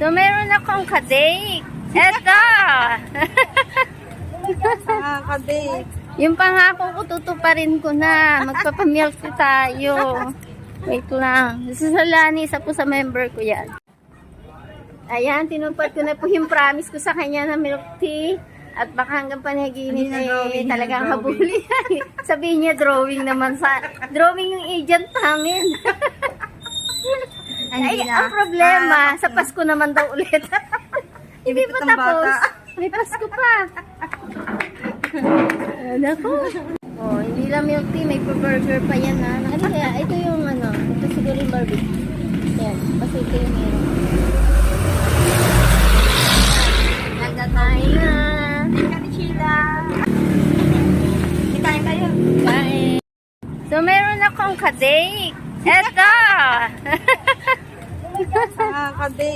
So, meron akong kadate. Eto! Kadate. Yung pangako ko, tutuparin ko na. Magpapamilk tayo. Wait lang. Sasalani, isa po sa member ko yan. Ayan, tinupad ko na po yung promise ko sa kanya na milk tea. At baka hanggang panaginip eh, talagang habuli. Sabihin niya, drawing naman sa... Drawing yung agent namin. Ay, ang problema, sa Pasko naman daw ulit. Hindi pa tapos. May Pasko pa. Naku. Oh, hindi lang milk tea, may burger pa yan ha. Ano kaya? Ito yung ano, ito siguro yung barbecue. Yan, kasi ito yung meron. Nagkakain na. Kain. So, meron akong kadate. Eto! Kadate.